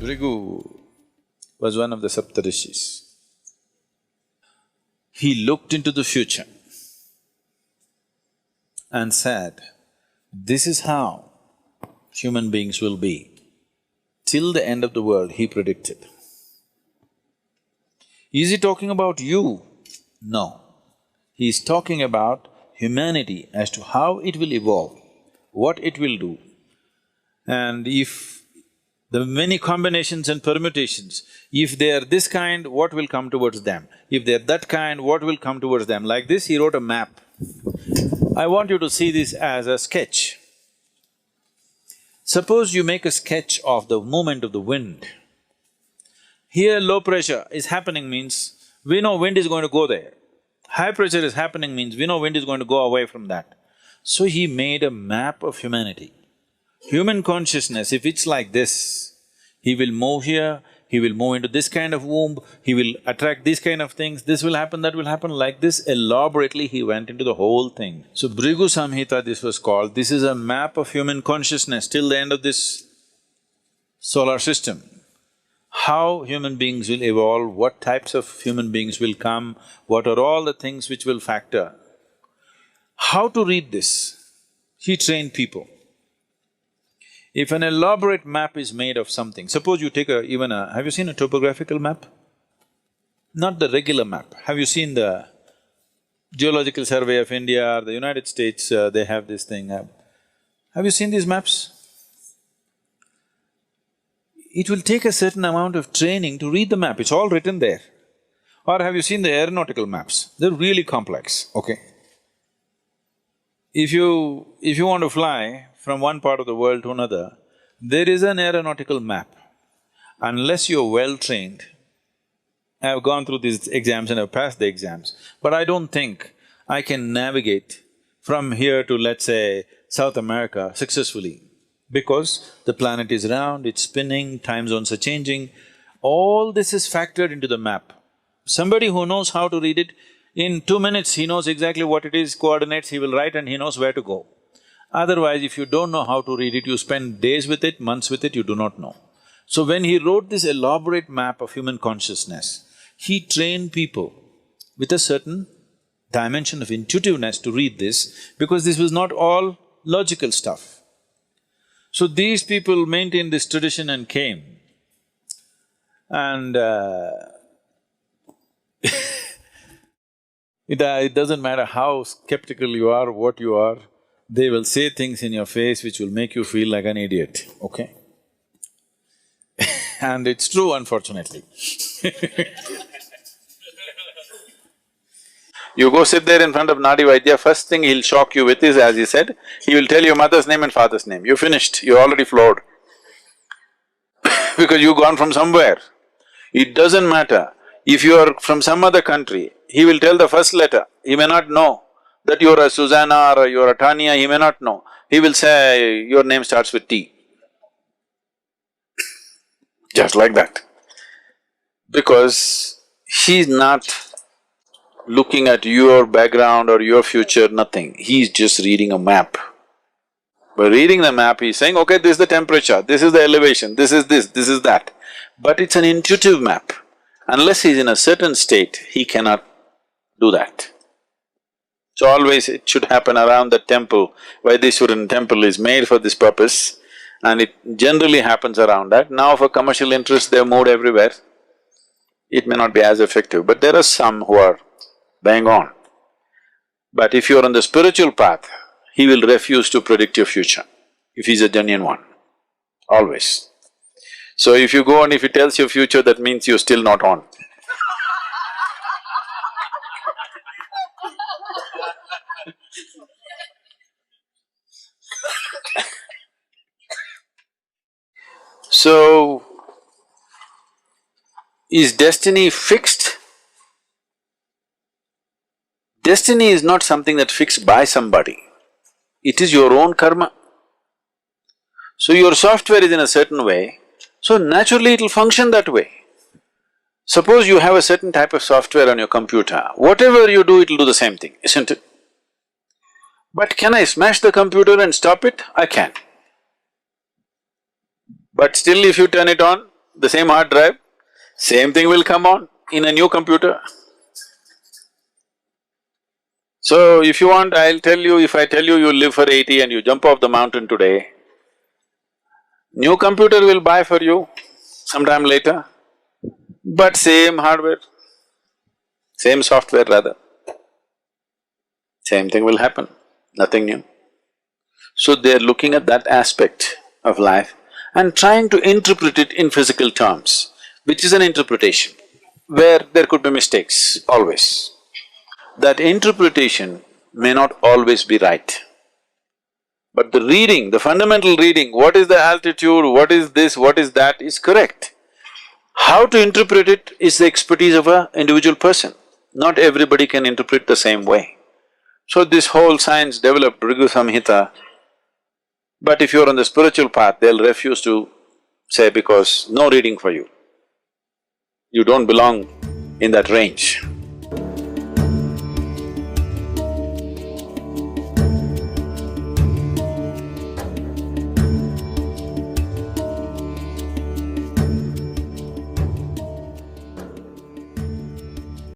Bhrigu was one of the Saptarishis. He looked into the future and said, this is how human beings will be. Till the end of the world, he predicted. Is he talking about you? No. He is talking about humanity as to how it will evolve, what it will do. And if the many combinations and permutations, if they are this kind, what will come towards them? If they are that kind, what will come towards them? Like this, he wrote a map. I want you to see this as a sketch. Suppose you make a sketch of the movement of the wind. Here low pressure is happening means we know wind is going to go there. High pressure is happening means we know wind is going to go away from that. So he made a map of humanity. Human consciousness, if it's like this, he will move here, he will move into this kind of womb, he will attract these kind of things, this will happen, that will happen, like this elaborately he went into the whole thing. So Bhrigu Samhita this was called, this is a map of human consciousness till the end of this solar system. How human beings will evolve, what types of human beings will come, what are all the things which will factor. How to read this? He trained people. If an elaborate map is made of something, suppose you take have you seen a topographical map? Not the regular map. Have you seen the Geological Survey of India or the United States, they have this thing. Have you seen these maps? It will take a certain amount of training to read the map, it's all written there. Or have you seen the aeronautical maps? They're really complex, okay? If you want to fly from one part of the world to another, there is an aeronautical map. Unless you're well-trained, I've gone through these exams and I've passed the exams, but I don't think I can navigate from here to, let's say, South America successfully, because the planet is round, it's spinning, time zones are changing. All this is factored into the map. Somebody who knows how to read it, in 2 minutes he knows exactly what it is, coordinates, he will write and he knows where to go. Otherwise, if you don't know how to read it, you spend days with it, months with it, you do not know. So when he wrote this elaborate map of human consciousness, he trained people with a certain dimension of intuitiveness to read this, because this was not all logical stuff. So these people maintained this tradition and came, and it doesn't matter how skeptical you are, what you are, they will say things in your face which will make you feel like an idiot, okay? And it's true, unfortunately. You go sit there in front of Nadi Vaidya, first thing he'll shock you with is, as he said, he will tell your mother's name and father's name. You're finished, you're already floored. Because you've gone from somewhere. It doesn't matter. If you are from some other country, he will tell the first letter, he may not know that you're a Susanna or you're a Tanya, he may not know. He will say, your name starts with T. Just like that. Because he's not looking at your background or your future, nothing. He's just reading a map. By reading the map, he's saying, okay, this is the temperature, this is the elevation, this is that. But it's an intuitive map. Unless he's in a certain state, he cannot do that. So always it should happen around the temple. Vaideshwaran temple is made for this purpose, and it generally happens around that. Now for commercial interest, they're moved everywhere. It may not be as effective, but there are some who are bang on. But if you're on the spiritual path, he will refuse to predict your future, if he's a genuine one, always. So if you go and if he tells your future, that means you're still not on. So, is destiny fixed? Destiny is not something that's fixed by somebody, it is your own karma. So your software is in a certain way, so naturally it'll function that way. Suppose you have a certain type of software on your computer, whatever you do, it'll do the same thing, isn't it? But can I smash the computer and stop it? I can. But still if you turn it on, the same hard drive, same thing will come on in a new computer. So if you want, I'll tell you, if I tell you you live for 80 and you jump off the mountain today, new computer will buy for you sometime later, but same hardware, same software rather, same thing will happen, nothing new. So they're looking at that aspect of life and trying to interpret it in physical terms, which is an interpretation, where there could be mistakes, always. That interpretation may not always be right. But the reading, the fundamental reading, what is the altitude, what is this, what is that, is correct. How to interpret it is the expertise of an individual person. Not everybody can interpret the same way. So this whole science developed Bhrigu Samhita, but if you're on the spiritual path, they'll refuse to say because no reading for you. You don't belong in that range.